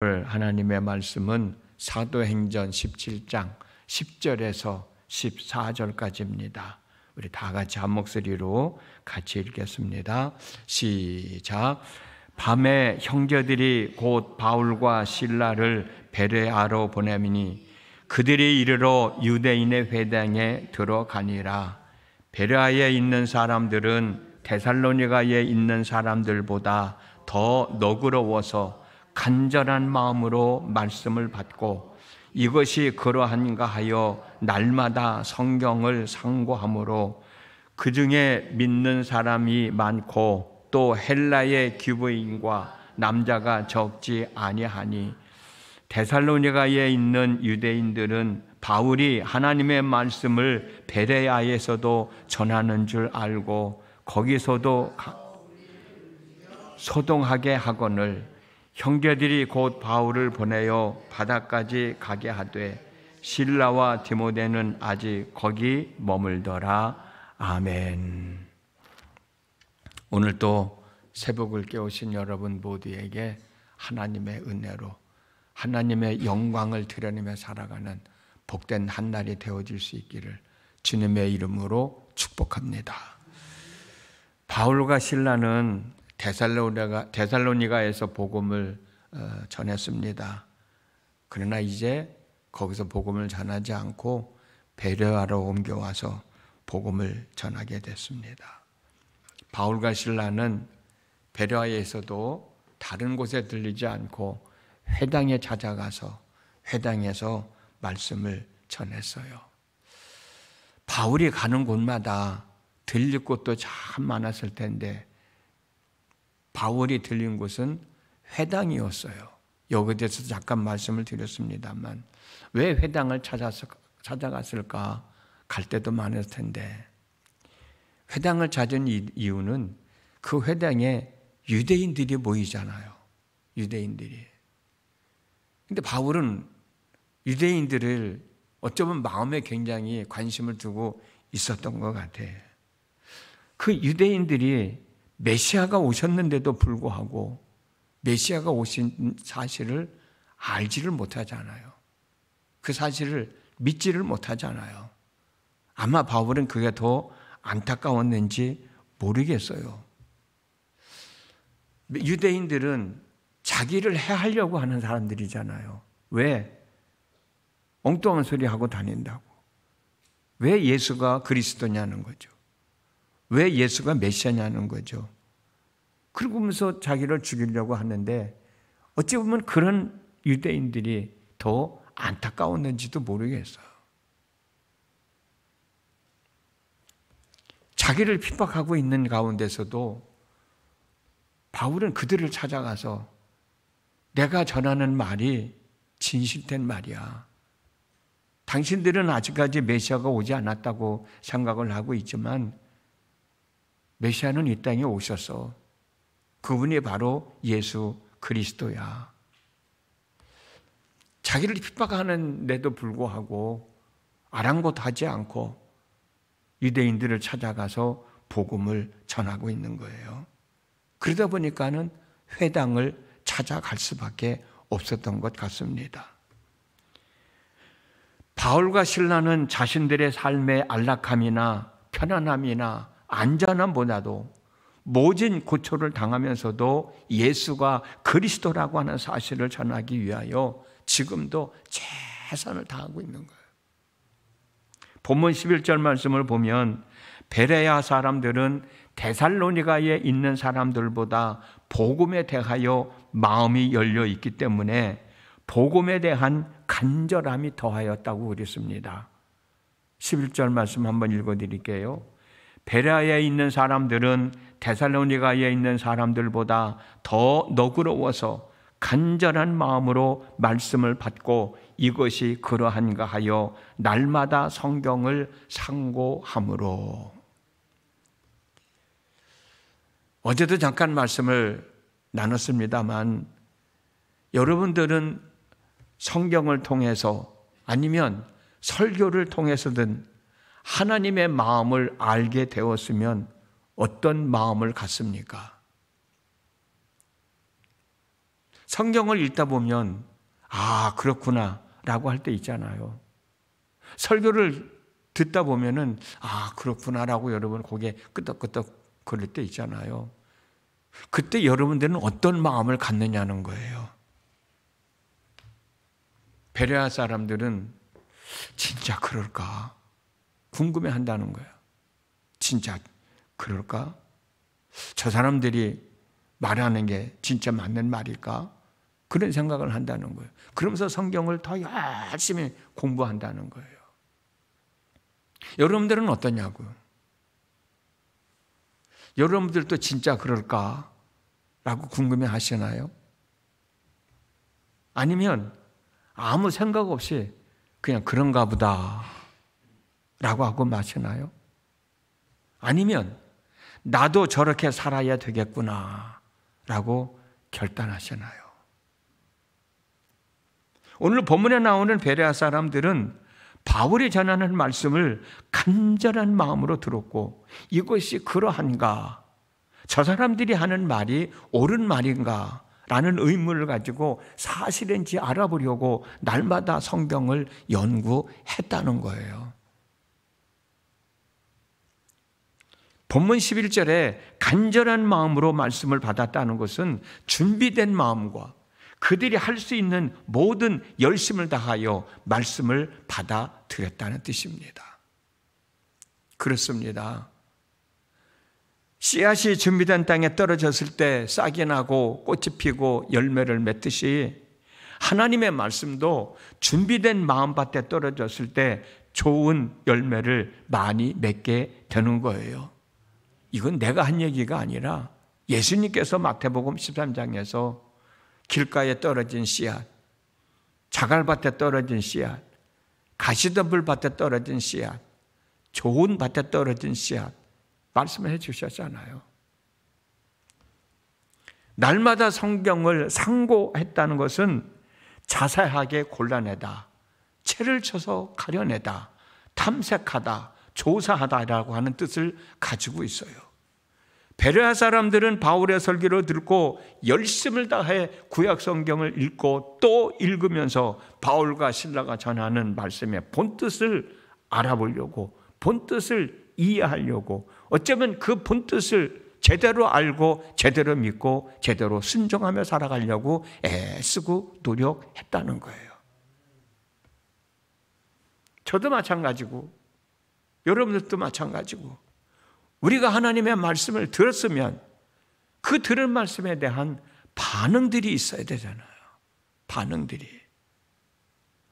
살펴볼 하나님의 말씀은 사도행전 17장 10절에서 14절까지입니다. 우리 다 같이 한 목소리로 같이 읽겠습니다. 시작. 밤에 형제들이 곧 바울과 실라를 베레아로 보내미니 그들이 이르러 유대인의 회당에 들어가니라. 베레아에 있는 사람들은 데살로니가에 있는 사람들보다 더 너그러워서 간절한 마음으로 말씀을 받고 이것이 그러한가 하여 날마다 성경을 상고하므로 그 중에 믿는 사람이 많고 또 헬라의 귀부인과 남자가 적지 아니하니 데살로니가에 있는 유대인들은 바울이 하나님의 말씀을 베레아에서도 전하는 줄 알고 거기서도 소동하게 하거늘 형제들이 곧 바울을 보내어 바다까지 가게 하되 실라와 디모데는 아직 거기 머물더라. 아멘. 오늘도 새벽을 깨우신 여러분 모두에게 하나님의 은혜로 하나님의 영광을 드러내며 살아가는 복된 한 날이 되어질 수 있기를 주님의 이름으로 축복합니다. 바울과 실라는 데살로니가에서 복음을 전했습니다. 그러나 이제 거기서 복음을 전하지 않고 베레아로 옮겨와서 복음을 전하게 됐습니다. 바울과 실라는 베레아에서도 다른 곳에 들리지 않고 회당에 찾아가서 회당에서 말씀을 전했어요. 바울이 가는 곳마다 들릴 곳도 참 많았을 텐데 바울이 들린 곳은 회당이었어요. 여기에 대해서 잠깐 말씀을 드렸습니다만 왜 회당을 찾아갔을까? 갈 때도 많을 텐데 회당을 찾은 이유는 그 회당에 유대인들이 모이잖아요. 유대인들이. 근데 바울은 유대인들을 어쩌면 마음에 굉장히 관심을 두고 있었던 것 같아. 그 유대인들이 메시아가 오셨는데도 불구하고 메시아가 오신 사실을 알지를 못하잖아요. 그 사실을 믿지를 못하잖아요. 아마 바울은 그게 더 안타까웠는지 모르겠어요. 유대인들은 자기를 해하려고 하는 사람들이잖아요. 왜? 엉뚱한 소리 하고 다닌다고. 왜 예수가 그리스도냐는 거죠. 왜 예수가 메시아냐는 거죠. 그러면서 자기를 죽이려고 하는데 어찌 보면 그런 유대인들이 더 안타까웠는지도 모르겠어요. 자기를 핍박하고 있는 가운데서도 바울은 그들을 찾아가서 내가 전하는 말이 진실된 말이야. 당신들은 아직까지 메시아가 오지 않았다고 생각을 하고 있지만 메시아는 이 땅에 오셔서 그분이 바로 예수 그리스도야. 자기를 핍박하는데도 불구하고 아랑곳하지 않고 유대인들을 찾아가서 복음을 전하고 있는 거예요. 그러다 보니까는 회당을 찾아갈 수밖에 없었던 것 같습니다. 바울과 실라는 자신들의 삶의 안락함이나 편안함이나 안전함보다도 모진 고초를 당하면서도 예수가 그리스도라고 하는 사실을 전하기 위하여 지금도 최선을 다하고 있는 거예요. 본문 11절 말씀을 보면 베레아 사람들은 데살로니가에 있는 사람들보다 복음에 대하여 마음이 열려 있기 때문에 복음에 대한 간절함이 더하였다고 그랬습니다. 11절 말씀 한번 읽어드릴게요. 베레아에 있는 사람들은 데살로니가에 있는 사람들보다 더 너그러워서 간절한 마음으로 말씀을 받고 이것이 그러한가 하여 날마다 성경을 상고함으로. 어제도 잠깐 말씀을 나눴습니다만 여러분들은 성경을 통해서 아니면 설교를 통해서든 하나님의 마음을 알게 되었으면 어떤 마음을 갖습니까? 성경을 읽다 보면 아, 그렇구나 라고 할 때 있잖아요. 설교를 듣다 보면은 아, 그렇구나 라고 여러분 고개 끄덕끄덕 거릴 때 있잖아요. 그때 여러분들은 어떤 마음을 갖느냐는 거예요. 베레아 사람들은 진짜 그럴까? 궁금해 한다는 거예요. 진짜 그럴까? 저 사람들이 말하는 게 진짜 맞는 말일까? 그런 생각을 한다는 거예요. 그러면서 성경을 더 열심히 공부한다는 거예요. 여러분들은 어떠냐고요? 여러분들도 진짜 그럴까? 라고 궁금해 하시나요? 아니면 아무 생각 없이 그냥 그런가 보다 라고 하고 마시나요? 아니면 나도 저렇게 살아야 되겠구나 라고 결단하시나요? 오늘 본문에 나오는 베레아 사람들은 바울이 전하는 말씀을 간절한 마음으로 들었고 이것이 그러한가? 저 사람들이 하는 말이 옳은 말인가? 라는 의문을 가지고 사실인지 알아보려고 날마다 성경을 연구했다는 거예요. 본문 11절에 간절한 마음으로 말씀을 받았다는 것은 준비된 마음과 그들이 할 수 있는 모든 열심을 다하여 말씀을 받아들였다는 뜻입니다. 그렇습니다. 씨앗이 준비된 땅에 떨어졌을 때 싹이 나고 꽃이 피고 열매를 맺듯이 하나님의 말씀도 준비된 마음밭에 떨어졌을 때 좋은 열매를 많이 맺게 되는 거예요. 이건 내가 한 얘기가 아니라 예수님께서 마태복음 13장에서 길가에 떨어진 씨앗, 자갈밭에 떨어진 씨앗, 가시덤불 밭에 떨어진 씨앗, 좋은 밭에 떨어진 씨앗 말씀해 주셨잖아요. 날마다 성경을 상고했다는 것은 자세하게 골라내다, 채를 쳐서 가려내다, 탐색하다, 조사하다라고 하는 뜻을 가지고 있어요. 베레아 사람들은 바울의 설교를 듣고 열심을 다해 구약 성경을 읽고 또 읽으면서 바울과 실라가 전하는 말씀의 본뜻을 알아보려고, 본뜻을 이해하려고, 어쩌면 그 본뜻을 제대로 알고 제대로 믿고 제대로 순종하며 살아가려고 애쓰고 노력했다는 거예요. 저도 마찬가지고 여러분들도 마찬가지고 우리가 하나님의 말씀을 들었으면 그 들은 말씀에 대한 반응들이 있어야 되잖아요. 반응들이.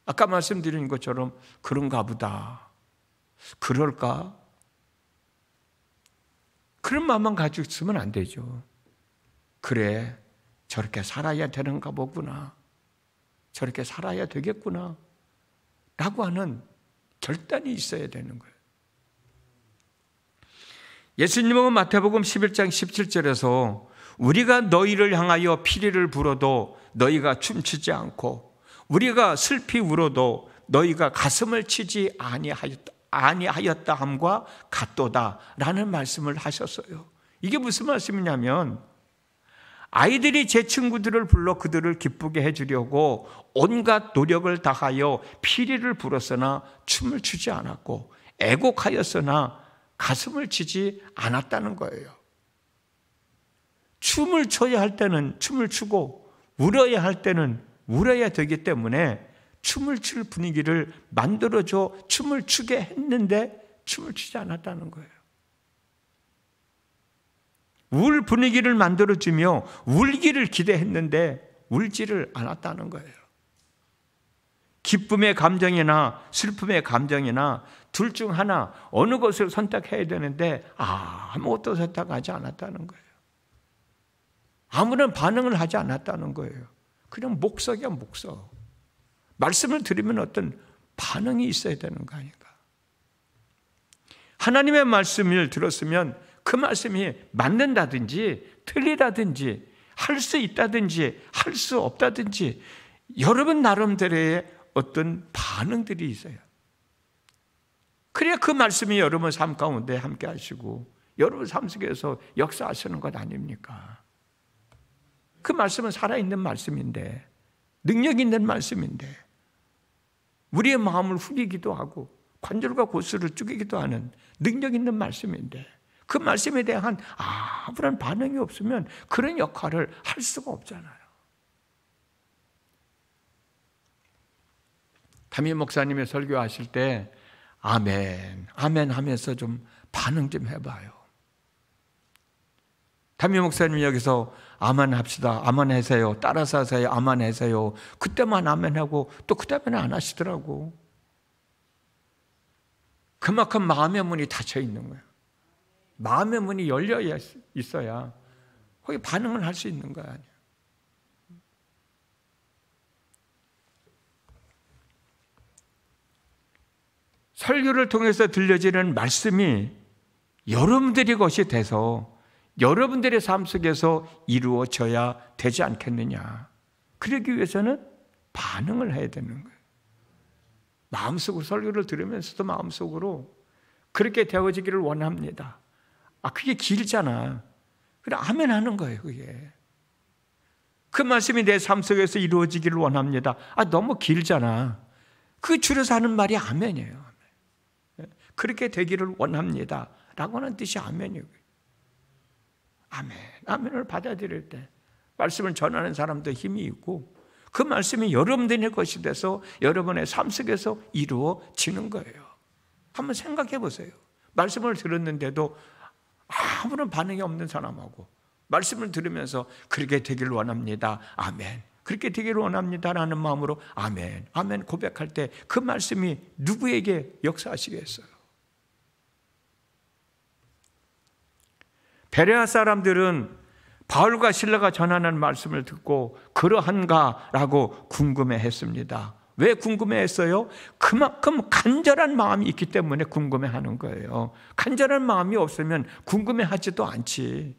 아까 말씀드린 것처럼 그런가 보다, 그럴까? 그런 마음만 가지고 있으면 안 되죠. 그래, 저렇게 살아야 되는가 보구나, 저렇게 살아야 되겠구나 라고 하는 결단이 있어야 되는 거예요. 예수님은 마태복음 11장 17절에서 우리가 너희를 향하여 피리를 불어도 너희가 춤추지 않고 우리가 슬피 울어도 너희가 가슴을 치지 아니하였다 함과 같도다 라는 말씀을 하셨어요. 이게 무슨 말씀이냐면 아이들이 제 친구들을 불러 그들을 기쁘게 해주려고 온갖 노력을 다하여 피리를 불었으나 춤을 추지 않았고 애곡하였으나 가슴을 치지 않았다는 거예요. 춤을 춰야 할 때는 춤을 추고 울어야 할 때는 울어야 되기 때문에 춤을 출 분위기를 만들어줘 춤을 추게 했는데 춤을 추지 않았다는 거예요. 울 분위기를 만들어주며 울기를 기대했는데 울지를 않았다는 거예요. 기쁨의 감정이나 슬픔의 감정이나 둘 중 하나 어느 것을 선택해야 되는데 아무것도 선택하지 않았다는 거예요. 아무런 반응을 하지 않았다는 거예요. 그냥 목석이야 목석. 말씀을 들으면 어떤 반응이 있어야 되는 거 아닌가. 하나님의 말씀을 들었으면 그 말씀이 맞는다든지 틀리다든지 할 수 있다든지 할 수 없다든지 여러분 나름대로의 어떤 반응들이 있어요. 그래야 그 말씀이 여러분 삶 가운데 함께 하시고 여러분 삶 속에서 역사하시는 것 아닙니까? 그 말씀은 살아있는 말씀인데, 능력 있는 말씀인데, 우리의 마음을 후비기도 하고 관절과 골수를 쪼개기도 하는 능력 있는 말씀인데, 그 말씀에 대한 아무런 반응이 없으면 그런 역할을 할 수가 없잖아요. 담임 목사님이 설교하실 때 아멘, 아멘 하면서 좀 반응 좀 해봐요. 담임 목사님이 여기서 아멘 합시다, 아멘 하세요, 따라서 하세요, 아멘 하세요, 그때만 아멘 하고 또 그다음에는 안 하시더라고. 그만큼 마음의 문이 닫혀 있는 거예요. 마음의 문이 열려 있어야 거기 반응을 할 수 있는 거야. 설교를 통해서 들려지는 말씀이 여러분들의 것이 돼서 여러분들의 삶 속에서 이루어져야 되지 않겠느냐. 그러기 위해서는 반응을 해야 되는 거예요. 마음속으로 설교를 들으면서도 마음속으로 그렇게 되어지기를 원합니다. 그게 길잖아. 그래, 아멘 하는 거예요, 그게. 그 말씀이 내 삶 속에서 이루어지기를 원합니다. 너무 길잖아. 그 줄여서 하는 말이 아멘이에요. 그렇게 되기를 원합니다 라고 하는 뜻이 아멘이에요. 아멘, 아멘을 받아들일 때 말씀을 전하는 사람도 힘이 있고 그 말씀이 여러분들의 것이 돼서 여러분의 삶 속에서 이루어지는 거예요. 한번 생각해 보세요. 말씀을 들었는데도 아무런 반응이 없는 사람하고 말씀을 들으면서 그렇게 되기를 원합니다, 아멘, 그렇게 되기를 원합니다 라는 마음으로 아멘, 아멘 고백할 때 그 말씀이 누구에게 역사하시겠어요? 베레아 사람들은 바울과 실라가 전하는 말씀을 듣고 그러한가라고 궁금해했습니다. 왜 궁금해했어요? 그만큼 간절한 마음이 있기 때문에 궁금해하는 거예요. 간절한 마음이 없으면 궁금해하지도 않지.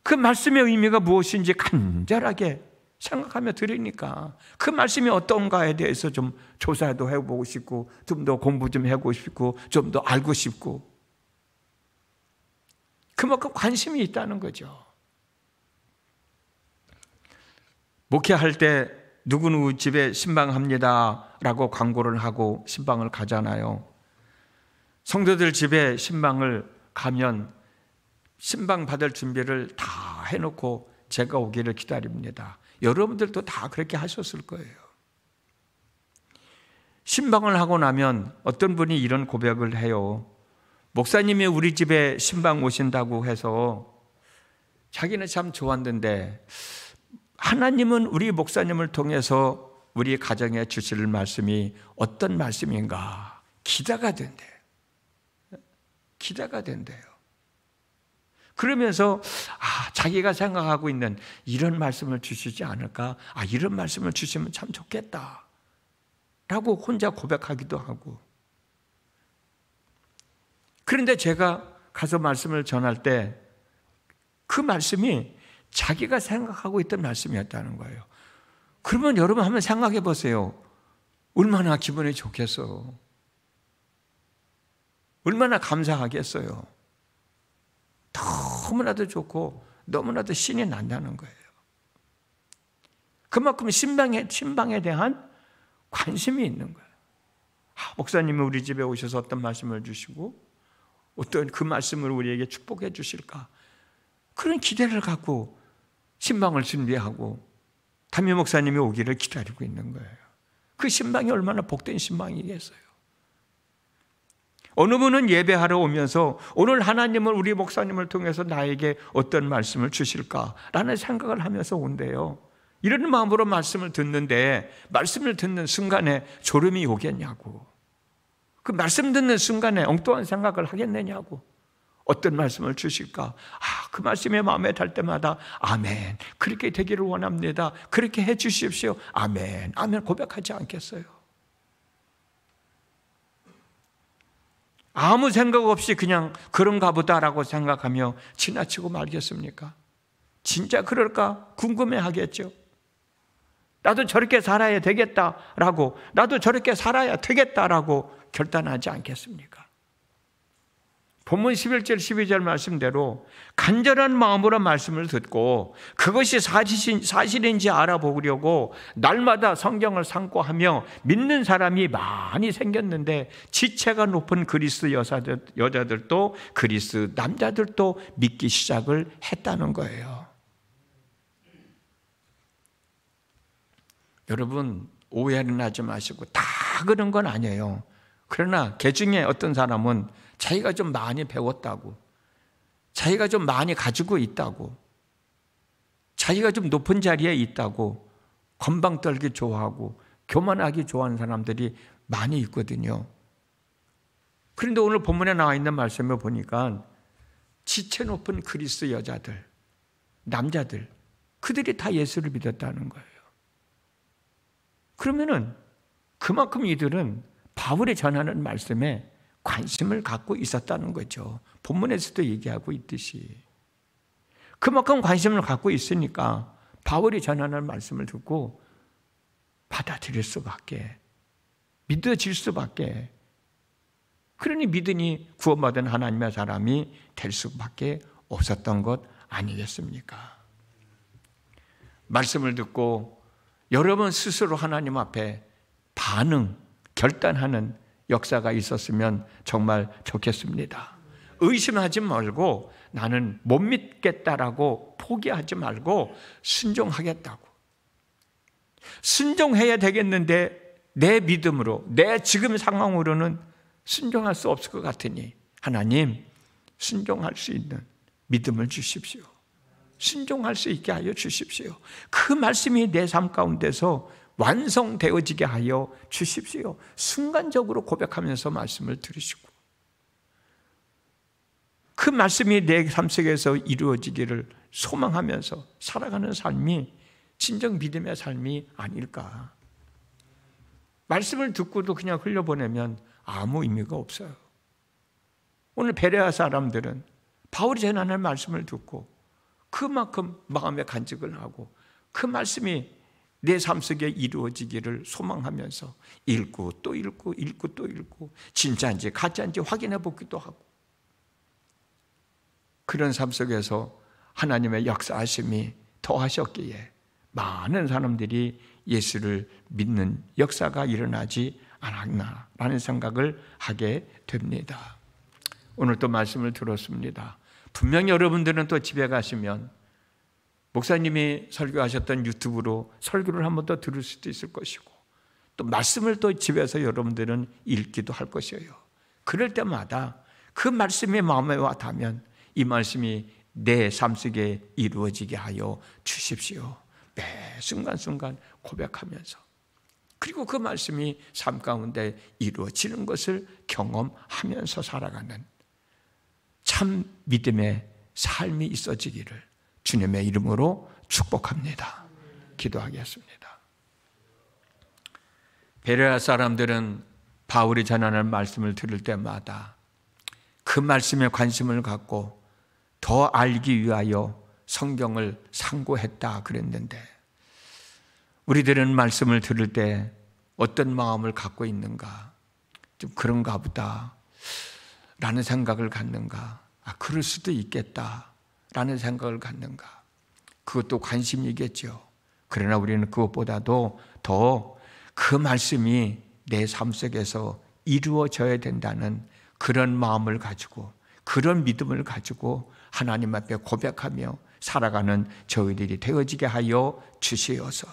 그 말씀의 의미가 무엇인지 간절하게 생각하며 들으니까 그 말씀이 어떤가에 대해서 좀 조사도 해보고 싶고 좀 더 공부 좀 해보고 싶고 좀 더 알고 싶고 그만큼 관심이 있다는 거죠. 목회할 때 누구누구 집에 신방합니다 라고 광고를 하고 신방을 가잖아요. 성도들 집에 신방을 가면 신방 받을 준비를 다 해놓고 제가 오기를 기다립니다. 여러분들도 다 그렇게 하셨을 거예요. 신방을 하고 나면 어떤 분이 이런 고백을 해요. 목사님이 우리 집에 신방 오신다고 해서 자기는 참 좋았는데 하나님은 우리 목사님을 통해서 우리 가정에 주실 말씀이 어떤 말씀인가 기대가 된대요. 기대가 된대요. 그러면서 자기가 생각하고 있는 이런 말씀을 주시지 않을까? 이런 말씀을 주시면 참 좋겠다 라고 혼자 고백하기도 하고. 그런데 제가 가서 말씀을 전할 때 그 말씀이 자기가 생각하고 있던 말씀이었다는 거예요. 그러면 여러분 한번 생각해 보세요. 얼마나 기분이 좋겠어. 얼마나 감사하겠어요. 너무나도 좋고 너무나도 신이 난다는 거예요. 그만큼 신방에 대한 관심이 있는 거예요. 목사님이 우리 집에 오셔서 어떤 말씀을 주시고 어떤 그 말씀을 우리에게 축복해 주실까? 그런 기대를 갖고 신방을 준비하고 담임 목사님이 오기를 기다리고 있는 거예요. 그 신방이 얼마나 복된 신방이겠어요. 어느 분은 예배하러 오면서 오늘 하나님은 우리 목사님을 통해서 나에게 어떤 말씀을 주실까라는 생각을 하면서 온대요. 이런 마음으로 말씀을 듣는데 말씀을 듣는 순간에 졸음이 오겠냐고. 그 말씀 듣는 순간에 엉뚱한 생각을 하겠느냐고. 어떤 말씀을 주실까? 그 말씀이 마음에 달 때마다 아멘, 그렇게 되기를 원합니다, 그렇게 해 주십시오, 아멘, 아멘 고백하지 않겠어요? 아무 생각 없이 그냥 그런가 보다라고 생각하며 지나치고 말겠습니까? 진짜 그럴까? 궁금해하겠죠. 나도 저렇게 살아야 되겠다라고, 나도 저렇게 살아야 되겠다라고 결단하지 않겠습니까? 본문 11절 12절 말씀대로 간절한 마음으로 말씀을 듣고 그것이 사실인지 알아보려고 날마다 성경을 상고하며 믿는 사람이 많이 생겼는데 지체가 높은 그리스 여자들도 그리스 남자들도 믿기 시작을 했다는 거예요. 여러분, 오해는 하지 마시고 다 그런 건 아니에요. 그러나 그 중에 어떤 사람은 자기가 좀 많이 배웠다고, 자기가 좀 많이 가지고 있다고, 자기가 좀 높은 자리에 있다고 건방 떨기 좋아하고 교만하기 좋아하는 사람들이 많이 있거든요. 그런데 오늘 본문에 나와 있는 말씀을 보니까 지체 높은 그리스 여자들, 남자들, 그들이 다 예수를 믿었다는 거예요. 그러면은 그만큼 이들은 바울이 전하는 말씀에 관심을 갖고 있었다는 거죠. 본문에서도 얘기하고 있듯이. 그만큼 관심을 갖고 있으니까 바울이 전하는 말씀을 듣고 받아들일 수밖에, 믿어질 수밖에, 그러니 믿으니 구원받은 하나님의 사람이 될 수밖에 없었던 것 아니겠습니까? 말씀을 듣고 여러분 스스로 하나님 앞에 결단하는 역사가 있었으면 정말 좋겠습니다. 의심하지 말고 나는 못 믿겠다라고 포기하지 말고 순종하겠다고. 순종해야 되겠는데 내 믿음으로, 내 지금 상황으로는 순종할 수 없을 것 같으니 하나님, 순종할 수 있는 믿음을 주십시오. 순종할 수 있게 하여 주십시오. 그 말씀이 내 삶 가운데서 완성되어지게 하여 주십시오. 순간적으로 고백하면서 말씀을 들으시고 그 말씀이 내 삶 속에서 이루어지기를 소망하면서 살아가는 삶이 진정 믿음의 삶이 아닐까. 말씀을 듣고도 그냥 흘려보내면 아무 의미가 없어요. 오늘 베레아 사람들은 바울이 전하는 말씀을 듣고 그만큼 마음에 간직을 하고 그 말씀이 내 삶 속에 이루어지기를 소망하면서 읽고 또 읽고 읽고 또 읽고 진짜인지 가짜인지 확인해 보기도 하고 그런 삶 속에서 하나님의 역사하심이 더하셨기에 많은 사람들이 예수를 믿는 역사가 일어나지 않았나라는 생각을 하게 됩니다. 오늘 또 말씀을 들었습니다. 분명히 여러분들은 또 집에 가시면 목사님이 설교하셨던 유튜브로 설교를 한 번 더 들을 수도 있을 것이고 또 말씀을 또 집에서 여러분들은 읽기도 할 것이에요. 그럴 때마다 그 말씀이 마음에 와 닿으면 이 말씀이 내 삶 속에 이루어지게 하여 주십시오. 매 순간순간 고백하면서 그리고 그 말씀이 삶 가운데 이루어지는 것을 경험하면서 살아가는 참 믿음의 삶이 있어지기를 주님의 이름으로 축복합니다. 기도하겠습니다. 베레아 사람들은 바울이 전하는 말씀을 들을 때마다 그 말씀에 관심을 갖고 더 알기 위하여 성경을 상고했다 그랬는데 우리들은 말씀을 들을 때 어떤 마음을 갖고 있는가? 좀 그런가 보다 라는 생각을 갖는가? 그럴 수도 있겠다 라는 생각을 갖는가? 그것도 관심이겠죠. 그러나 우리는 그것보다도 더 그 말씀이 내 삶 속에서 이루어져야 된다는 그런 마음을 가지고 그런 믿음을 가지고 하나님 앞에 고백하며 살아가는 저희들이 되어지게 하여 주시어서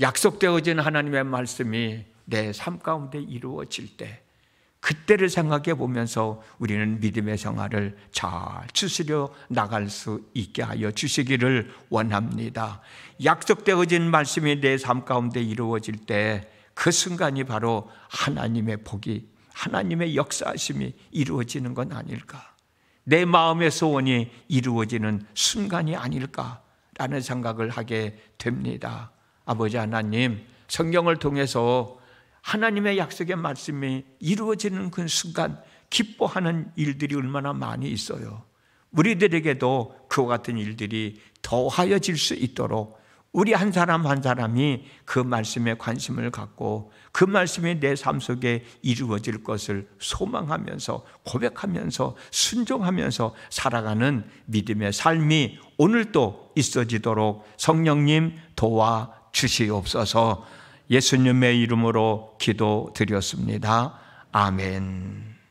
약속되어진 하나님의 말씀이 내 삶 가운데 이루어질 때 그때를 생각해 보면서 우리는 믿음의 생활을 잘 추스려 나갈 수 있게 하여 주시기를 원합니다. 약속되어진 말씀이 내 삶 가운데 이루어질 때 그 순간이 바로 하나님의 복이, 하나님의 역사하심이 이루어지는 건 아닐까? 내 마음의 소원이 이루어지는 순간이 아닐까라는 생각을 하게 됩니다. 아버지 하나님, 성경을 통해서 하나님의 약속의 말씀이 이루어지는 그 순간 기뻐하는 일들이 얼마나 많이 있어요. 우리들에게도 그와 같은 일들이 더하여질 수 있도록 우리 한 사람 한 사람이 그 말씀에 관심을 갖고 그 말씀이 내 삶 속에 이루어질 것을 소망하면서 고백하면서 순종하면서 살아가는 믿음의 삶이 오늘도 있어지도록 성령님 도와주시옵소서. 예수님의 이름으로 기도드렸습니다. 아멘.